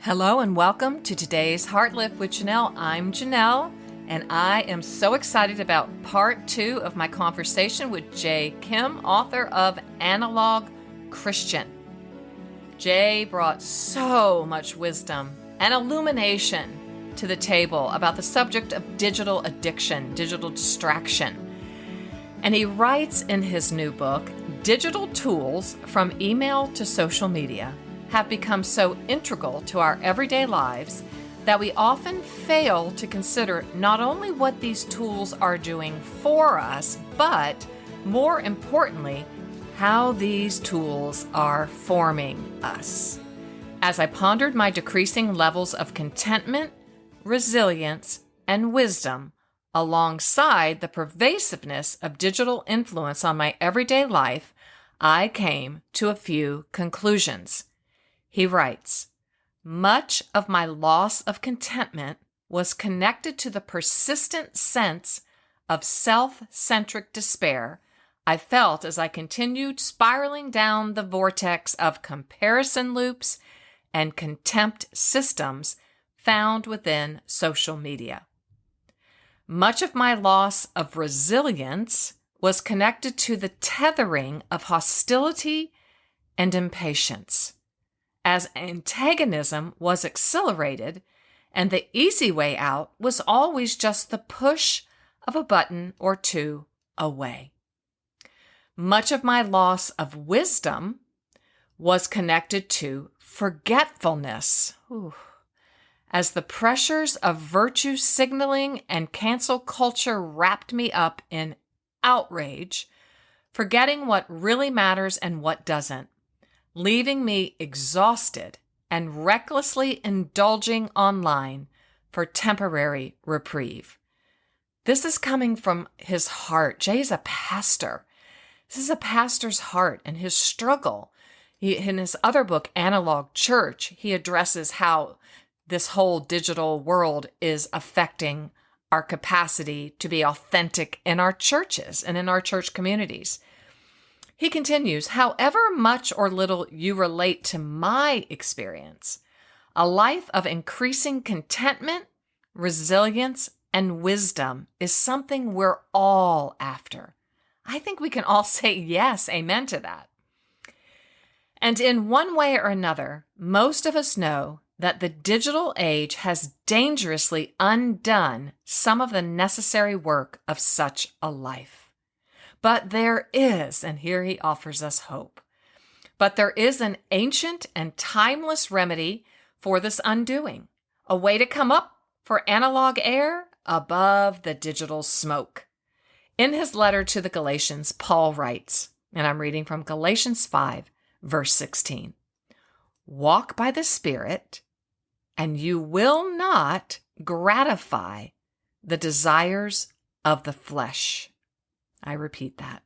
Hello and welcome to today's Heartlift with Janell. I'm Janell, and I am so excited about part 2 of my conversation with Jay Kim, author of Analog Christian. Jay brought so much wisdom and illumination to the table about the subject of digital addiction, digital distraction. And he writes in his new book, digital tools from email to social media have become so integral to our everyday lives that we often fail to consider not only what these tools are doing for us, but more importantly, how these tools are forming us. As I pondered my decreasing levels of contentment, resilience, and wisdom alongside the pervasiveness of digital influence on my everyday life, I came to a few conclusions. He writes, much of my loss of contentment was connected to the persistent sense of self-centric despair I felt as I continued spiraling down the vortex of comparison loops and contempt systems found within social media. Much of my loss of resilience was connected to the tethering of hostility and impatience, as antagonism was accelerated, and the easy way out was always just the push of a button or two away. Much of my loss of wisdom was connected to forgetfulness, as the pressures of virtue signaling and cancel culture wrapped me up in outrage, forgetting what really matters and what doesn't, leaving me exhausted and recklessly indulging online for temporary reprieve. This is coming from his heart. Jay's a pastor. This is a pastor's heart and his struggle. In his other book, Analog Church, he addresses how this whole digital world is affecting our capacity to be authentic in our churches and in our church communities. He continues, however much or little you relate to my experience, a life of increasing contentment, resilience, and wisdom is something we're all after. I think we can all say yes, amen to that. And in one way or another, most of us know that the digital age has dangerously undone some of the necessary work of such a life. But there is, and here he offers us hope, but there is an ancient and timeless remedy for this undoing, a way to come up for analog air above the digital smoke. In his letter to the Galatians, Paul writes, and I'm reading from Galatians 5, verse 16, walk by the Spirit, and you will not gratify the desires of the flesh. I repeat that.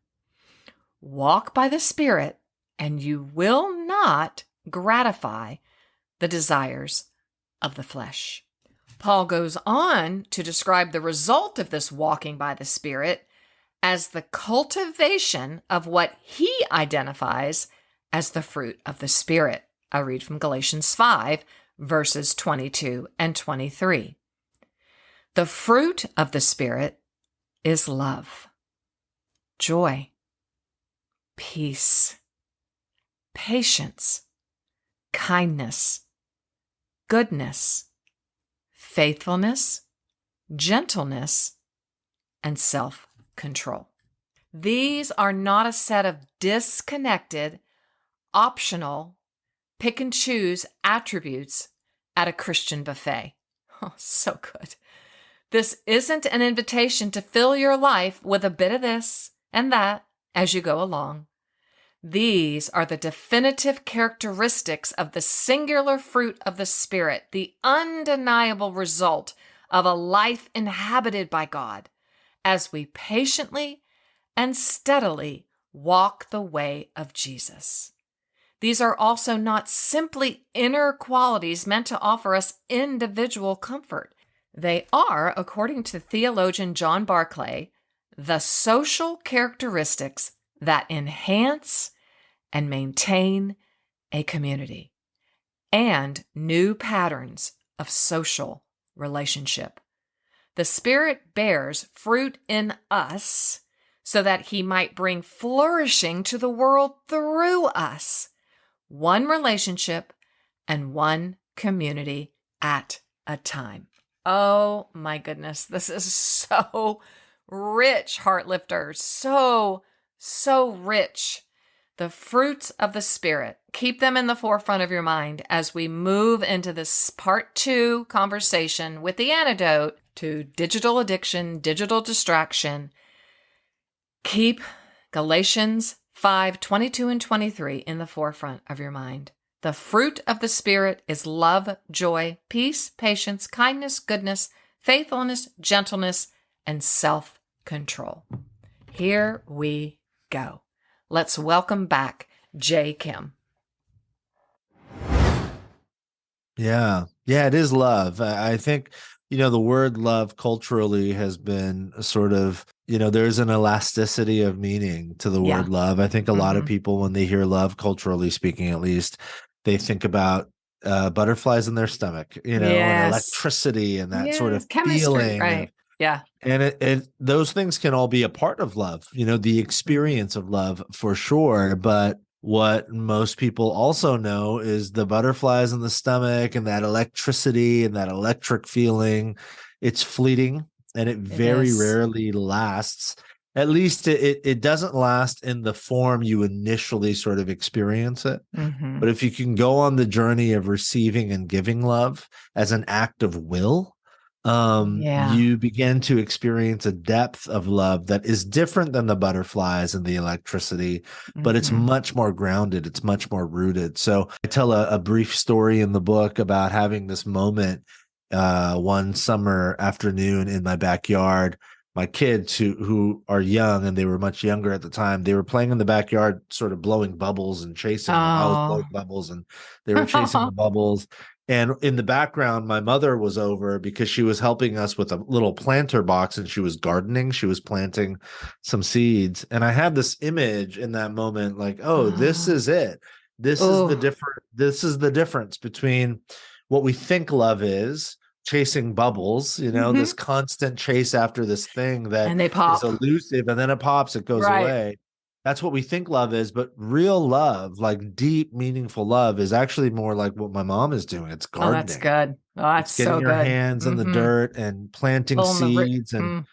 Walk by the Spirit, and you will not gratify the desires of the flesh. Paul goes on to describe the result of this walking by the Spirit as the cultivation of what he identifies as the fruit of the Spirit. I read from Galatians 5, verses 22 and 23. The fruit of the Spirit is love, joy, peace, patience, kindness, goodness, faithfulness, gentleness, and self-control. These are not a set of disconnected, optional, pick and choose attributes at a Christian buffet. Oh, so good. This isn't an invitation to fill your life with a bit of this and that as you go along. These are the definitive characteristics of the singular fruit of the Spirit, the undeniable result of a life inhabited by God, as we patiently and steadily walk the way of Jesus. These are also not simply inner qualities meant to offer us individual comfort. They are, according to theologian John Barclay, the social characteristics that enhance and maintain a community. and new patterns of social relationship. The Spirit bears fruit in us so that he might bring flourishing to the world through us. One relationship and one community at a time. Oh my goodness, this is so rich, Heartlifter. So rich. The fruits of the Spirit. Keep them in the forefront of your mind as we move into this part 2 conversation with the antidote to digital addiction, digital distraction. Keep Galatians 5:22 and 23 in the forefront of your mind. The fruit of the Spirit is love, joy, peace, patience, kindness, goodness, faithfulness, gentleness, and self-control. Here we go. Let's welcome back J. Kim. Yeah. Yeah, it is love. I think, the word love culturally has been sort of, there's an elasticity of meaning to the word love. I think a lot of people, when they hear love, culturally speaking, at least, they think about butterflies in their stomach, and electricity and that sort of chemistry, feeling. right? And those things can all be a part of love, the experience of love for sure. But what most people also know is the butterflies in the stomach and that electricity and that electric feeling. It's fleeting and it very rarely lasts. At least it doesn't last in the form you initially sort of experience it. But if you can go on the journey of receiving and giving love as an act of will, you begin to experience a depth of love that is different than the butterflies and the electricity, but it's much more grounded. It's much more rooted. So I tell a brief story in the book about having this moment one summer afternoon in my backyard. My kids who are young, and they were much younger at the time, they were playing in the backyard, sort of blowing bubbles and chasing them. I was blowing bubbles and they were chasing the bubbles. And in the background, my mother was over because she was helping us with a little planter box and she was gardening. She was planting some seeds. And I had this image in that moment, like, oh, this is it. This is the difference between what we think love is, chasing bubbles, this constant chase after this thing that and they pop. is elusive, and then it pops, it goes away. That's what we think love is, but real love, like deep, meaningful love, is actually more like what my mom is doing. It's gardening. Oh, that's good. Oh, that's it's getting so your good. hands in the dirt and planting seeds and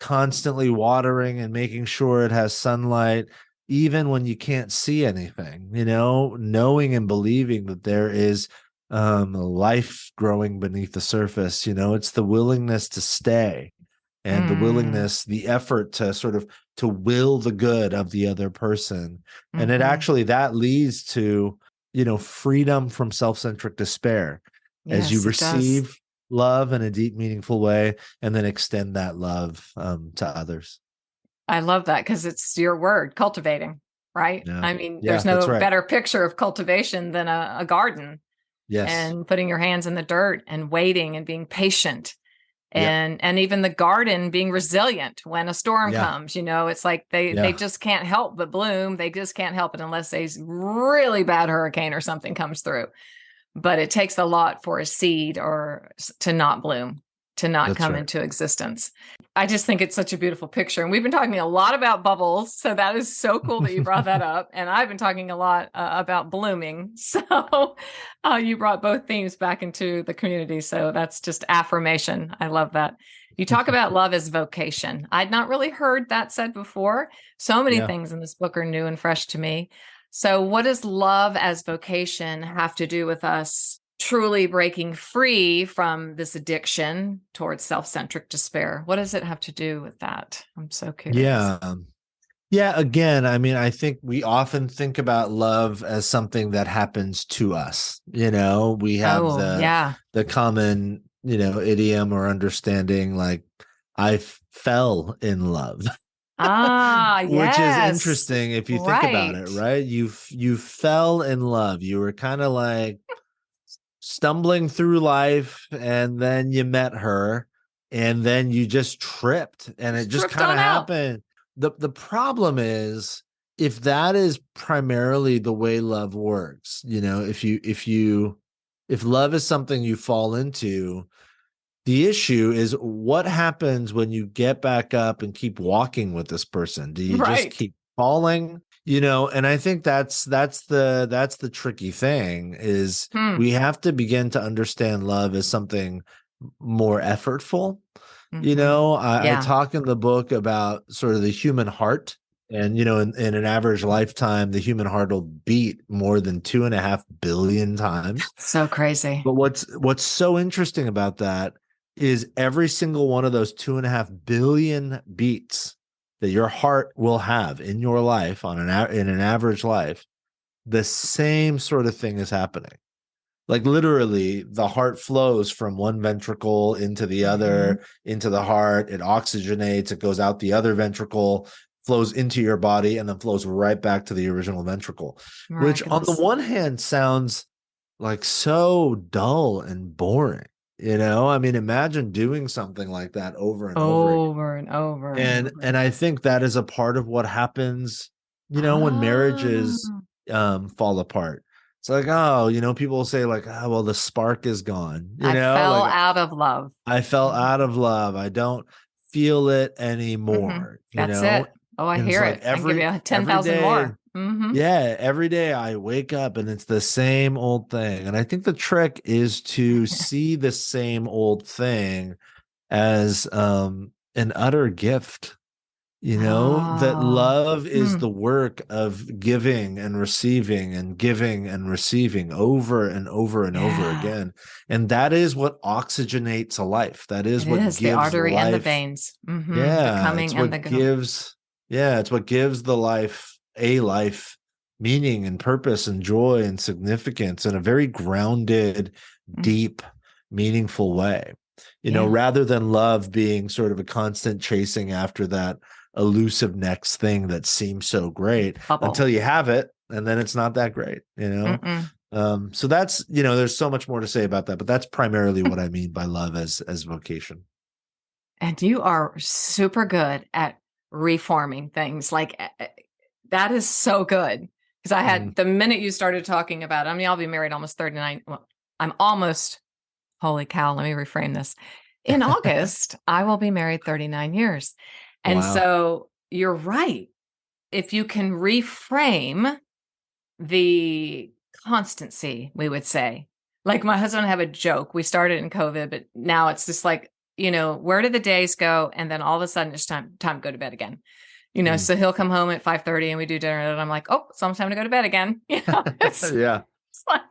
constantly watering and making sure it has sunlight, even when you can't see anything, knowing and believing that there is life growing beneath the surface. It's the willingness to stay and the willingness, the effort to sort of to will the good of the other person. And it actually, that leads to, freedom from self-centric despair as you receive love in a deep, meaningful way, and then extend that love to others. I love that because it's your word, cultivating, right? Yeah. I mean, there's no better picture of cultivation than a garden. Yes. And putting your hands in the dirt and waiting and being patient. And even the garden being resilient when a storm comes, it's like they just can't help but bloom. They just can't help it unless a really bad hurricane or something comes through. But it takes a lot for a seed or to not bloom, to not come into existence. I just think it's such a beautiful picture. And we've been talking a lot about bubbles. So that is so cool that you brought that up. And I've been talking a lot about blooming. So you brought both themes back into the community. So that's just affirmation. I love that. You talk about love as vocation. I'd not really heard that said before. So many things in this book are new and fresh to me. So what does love as vocation have to do with us truly breaking free from this addiction towards self-centric despair? What does it have to do with that? I'm so curious. Yeah. Again, I mean, I think we often think about love as something that happens to us. We have the common, idiom or understanding, like, I fell in love. Which is interesting if you think about it, right? You fell in love. You were kind of like stumbling through life, and then you met her, and then you just tripped, and it just kind of happened. The problem is, if that is primarily the way love works, if you if love is something you fall into, the issue is what happens when you get back up and keep walking with this person? Do you just Right. keep falling? And I think that's the tricky thing is Hmm. we have to begin to understand love as something more effortful. I Yeah. talk in the book about sort of the human heart. And in an average lifetime, the human heart will beat more than 2.5 billion times. So crazy. But what's so interesting about that is every single one of those 2.5 billion beats that your heart will have in your life in an average life, the same sort of thing is happening. Like literally, the heart flows from one ventricle into the Mhm. other, into the heart. It oxygenates, it goes out the other ventricle, flows into your body, and then flows right back to the original ventricle, which on the Miraculous. one hand sounds like so dull and boring. I mean, imagine doing something like that over and over again. Over and over and And over. I think that is a part of what happens, when marriages Ah, fall apart. It's like, oh, people say like, oh, well, the spark is gone. I fell Like out of love. I fell out of love. I don't feel it Hmm. anymore, That's it. Oh, I And it's hear like it. I can give you every 10,000 day, more. Hmm. yeah, every day I wake up and it's the same old thing. And I think the trick is to see the same old thing as an utter gift. That Oh. love is Hmm. the work of giving and receiving over and over and over Yeah, again. And that is what oxygenates a life. That is it what is the gives artery and the life. veins. Hmm. The Yeah, coming and the go. it's what gives the life a life meaning and purpose and joy and significance in a very grounded, Mm. deep, meaningful way. Yeah. Rather than love being sort of a constant chasing after that elusive next thing that seems so great Bubble. until you have it, and then it's not that great. Mm-mm. So that's, there's so much more to say about that, but that's primarily what I mean by love as vocation. And you are super good at reforming things. Like that is so good. Because I Mm. had the minute you started talking about, I mean, I'll be married almost 39. Well, I'm almost, holy cow, let me reframe this. In August, I will be married 39 years. And Wow. so you're right. If you can reframe the constancy, we would say. Like my husband and I have a joke. We started in COVID, but now it's just like, where do the days go? And then all of a sudden it's time to go to bed again. Mm. So he'll come home at 5:30 and we do dinner and I'm like, oh, it's almost time to go to bed again. Yeah. It's like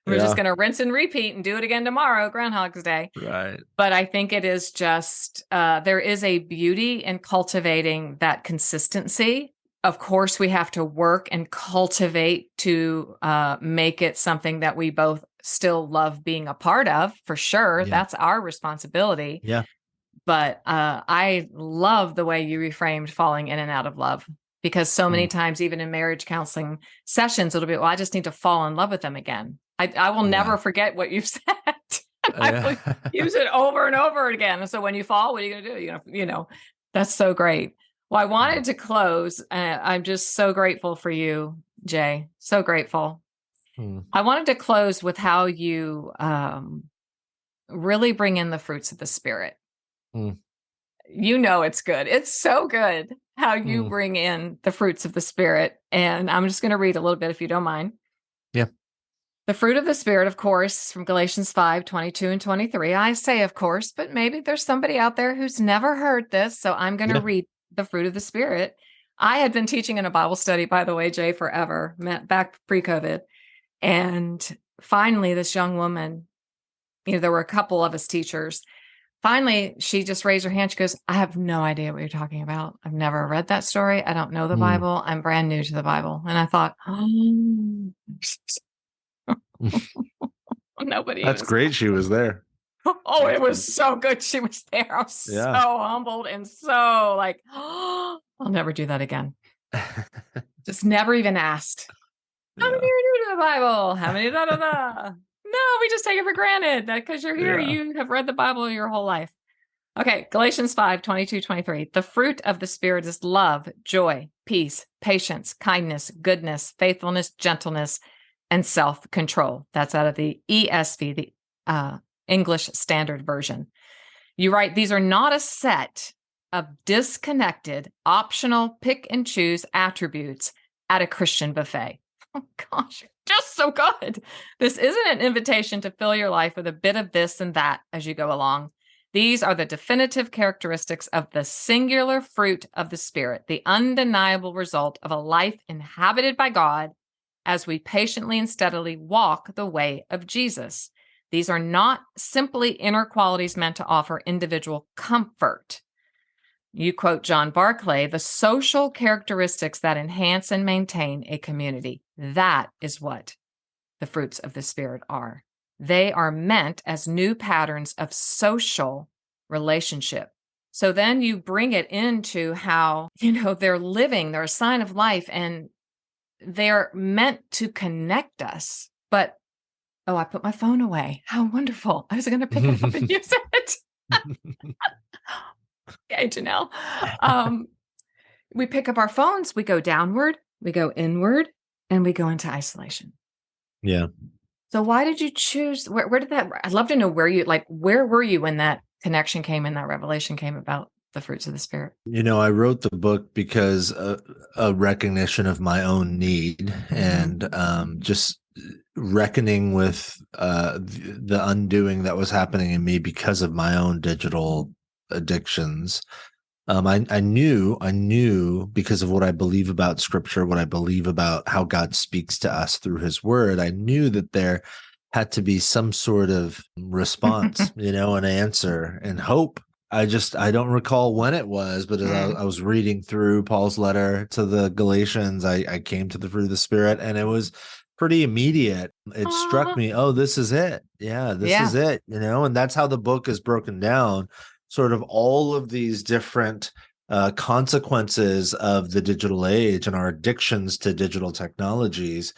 we're just Yeah. gonna rinse and repeat and do it again tomorrow, Groundhog's Day. Right. But I think it is just there is a beauty in cultivating that consistency. Of course, we have to work and cultivate to make it something that we both still love being a part of, for sure. Yeah. That's our responsibility. Yeah. But I love the way you reframed falling in and out of love because so many Mm. times, even in marriage counseling sessions, it'll be, well, I just need to fall in love with them again. I will Yeah. never forget what you've said. I will Yeah. use it over and over again. And so when you fall, what are you going to do? That's so great. Well, I wanted to close. I'm just so grateful for you, Jay. So grateful. Mm. I wanted to close with how you really bring in the fruits of the Spirit. Mm. It's good. It's so good how you Mm. bring in the fruits of the Spirit. And I'm just going to read a little bit if you don't mind. Yeah. The fruit of the Spirit, of course, from Galatians 5:22 and 23. I say, of course, but maybe there's somebody out there who's never heard this. So I'm going to Yeah. read the fruit of the Spirit. I had been teaching in a Bible study, by the way, Jay, forever, back pre-COVID. And finally, this young woman, there were a couple of us teachers. Finally, she just raised her hand. She goes, I have no idea what you're talking about. I've never read that story. I don't know the Mm. Bible. I'm brand new to the Bible. And I thought, oh, nobody That's even great. She was there. Oh, it was so good. She was there. I was so Yeah. humbled and so like, oh, I'll never do that again. Just never even asked. How many Yeah. are new to the Bible? How many da da da? No, we just take it for granted that because you're here, Yeah. you have read the Bible your whole life. Okay, Galatians 5:22-23. The fruit of the Spirit is love, joy, peace, patience, kindness, goodness, faithfulness, gentleness, and self-control. That's out of the ESV, the English Standard Version. You write, these are not a set of disconnected, optional, pick and choose attributes at a Christian buffet. Oh gosh, just so good. This isn't an invitation to fill your life with a bit of this and that as you go along. These are the definitive characteristics of the singular fruit of the Spirit, the undeniable result of a life inhabited by God as we patiently and steadily walk the way of Jesus. These are not simply inner qualities meant to offer individual comfort. You quote John Barclay, the social characteristics that enhance and maintain a community. That is what the fruits of the Spirit are. They are meant as new patterns of social relationship. So then you bring it into how, they're living, they're a sign of life, and they're meant to connect us. But, I put my phone away. How wonderful. I was going to pick it up and use it. Okay, Janell. We pick up our phones, we go downward, we go inward, and we go into isolation. Yeah. So why did you choose, where did that, I'd love to know where were you when that connection came and that revelation came about the fruits of the Spirit? I wrote the book because a recognition of my own need and just reckoning with the undoing that was happening in me because of my own digital addictions. I knew because of what I believe about Scripture, what I believe about how God speaks to us through His Word. I knew that there had to be some sort of response, an answer and hope. I don't recall when it was, but as I was reading through Paul's letter to the Galatians, I came to the fruit of the Spirit, and it was pretty immediate. It struck me, oh, this is it. Yeah, this is it, and that's how the book is broken down. Sort of all of these different consequences of the digital age and our addictions to digital technologies.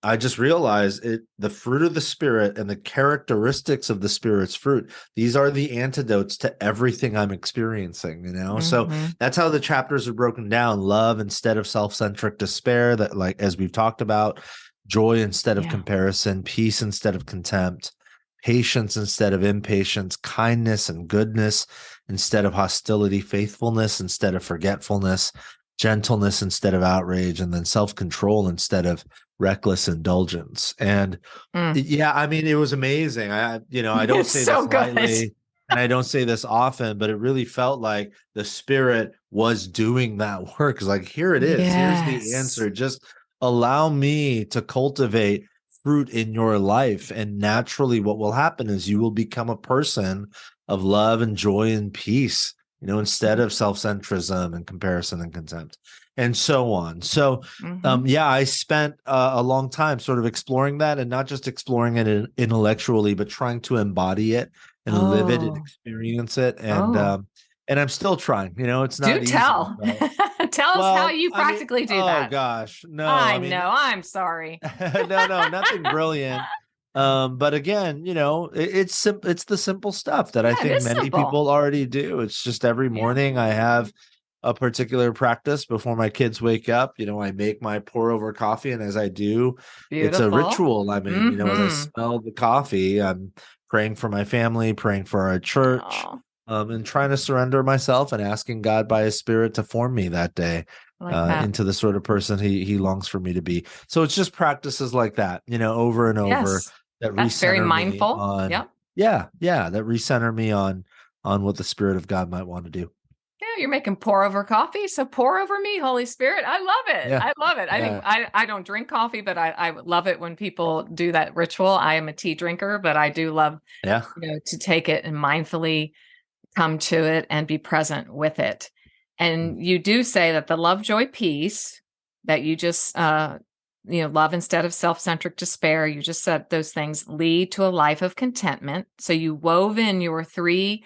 I just realized the fruit of the Spirit and the characteristics of the Spirit's fruit, these are the antidotes to everything I'm experiencing, So that's how the chapters are broken down. Love instead of self-centric despair, that, like, as we've talked about, joy instead of comparison, peace instead of contempt, patience instead of impatience, kindness and goodness instead of hostility, faithfulness instead of forgetfulness, gentleness instead of outrage, and then self-control instead of reckless indulgence. And it was amazing. I don't say this lightly, and I don't say this often, but it really felt like the Spirit was doing that work. It's like, here it is. Here's the answer. Just allow me to cultivate fruit in your life, and naturally what will happen is you will become a person of love and joy and peace, instead of self-centrism and comparison and contempt and so on. So I spent a long time sort of exploring that, and not just exploring it intellectually, but trying to embody it and live it and experience it. And I'm still trying, it's not easy. Tell us how you practically do that. Oh gosh, no. I know. I'm sorry. No, nothing brilliant. But again, it's the simple stuff that I think many people already do. It's just every morning I have a particular practice before my kids wake up. I make my pour over coffee, and as I do, it's a ritual. I mean, as I smell the coffee, I'm praying for my family, praying for our church. And trying to surrender myself and asking God by His Spirit to form me that day into the sort of person He longs for me to be. So it's just practices like that, over and over. That's very mindful. That recenter me on what the Spirit of God might want to do. Yeah, you're making pour over coffee, so pour over me, Holy Spirit. I love it. I love it. I think I don't drink coffee, but I love it when people do that ritual. I am a tea drinker, but I do love to take it and mindfully come to it and be present with it. And you do say that the love, joy, peace that you just, love instead of self-centric despair, you just said those things lead to a life of contentment. So you wove in your three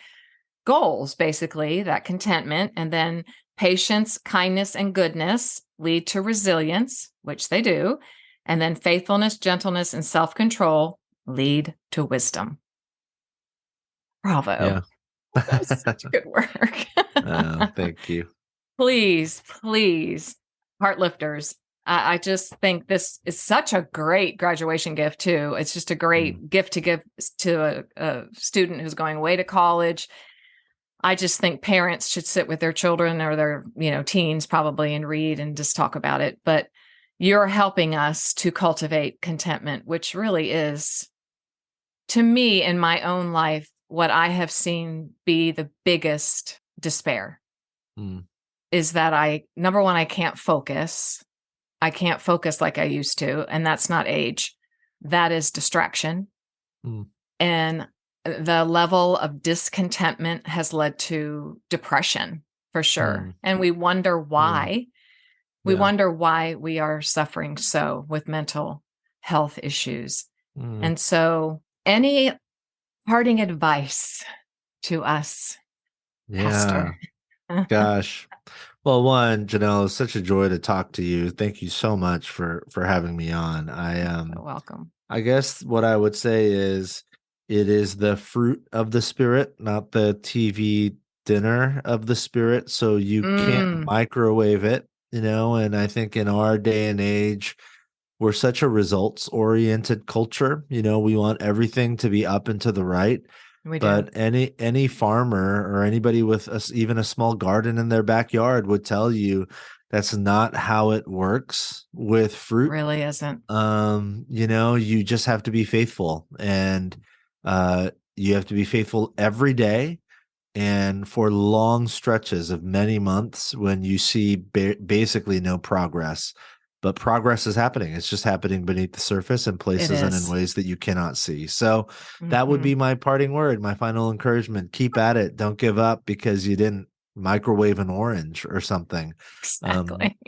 goals, basically, that contentment, and then patience, kindness, and goodness lead to resilience, which they do. And then faithfulness, gentleness, and self-control lead to wisdom. Bravo. Yeah. That's such good work. Thank you. Please, Heartlifters, I just think this is such a great graduation gift too. It's just a great gift to give to a student who's going away to college. I just think parents should sit with their children or their, teens probably and read and just talk about it. But you're helping us to cultivate contentment, which really is, to me, in my own life, what I have seen be the biggest despair is that number one, I can't focus. I can't focus like I used to. And that's not age. That is distraction. And the level of discontentment has led to depression for sure. And we wonder why. We wonder why we are suffering so with mental health issues. And so, any parting advice to us, Pastor? Gosh. Well, one, Janell, it's such a joy to talk to you. Thank you so much for having me on. You're welcome. I guess what I would say is it is the fruit of the spirit, not the TV dinner of the spirit. So you can't microwave it, and I think in our day and age, we're such a results-oriented culture. We want everything to be up and to the right. But any farmer or anybody with even a small garden in their backyard would tell you that's not how it works with fruit. It really isn't. You just have to be faithful, and you have to be faithful every day and for long stretches of many months when you see basically no progress. But progress is happening. It's just happening beneath the surface in places and in ways that you cannot see. So that would be my parting word, my final encouragement. Keep at it. Don't give up because you didn't microwave an orange or something. Exactly.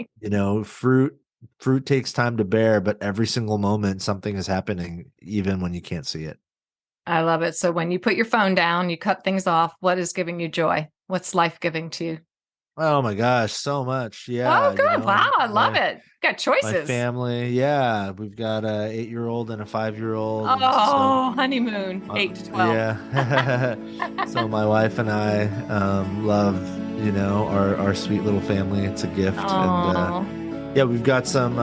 Fruit takes time to bear, but every single moment something is happening, even when you can't see it. I love it. So when you put your phone down, you cut things off, what is giving you joy? What's life giving to you? Oh my gosh, so much. Yeah. Oh, good. Wow. I love it. Got choices. My family. Yeah. We've got a 8-year-old and a 5-year-old. Oh, honeymoon, 8 to 12. Yeah. So my wife and I love, our sweet little family. It's a gift. And we've got some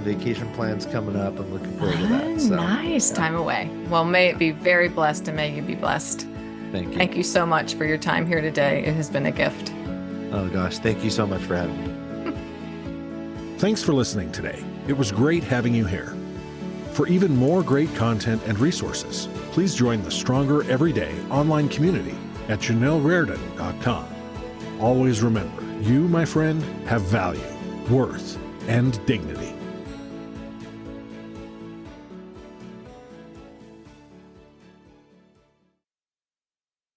vacation plans coming up. I'm looking forward to that. So, nice time away. Well, may it be very blessed and may you be blessed. Thank you. Thank you so much for your time here today. It has been a gift. Oh, gosh. Thank you so much for having me. Thanks for listening today. It was great having you here. For even more great content and resources, please join the Stronger Everyday online community at janellreardon.com. Always remember, you, my friend, have value, worth, and dignity.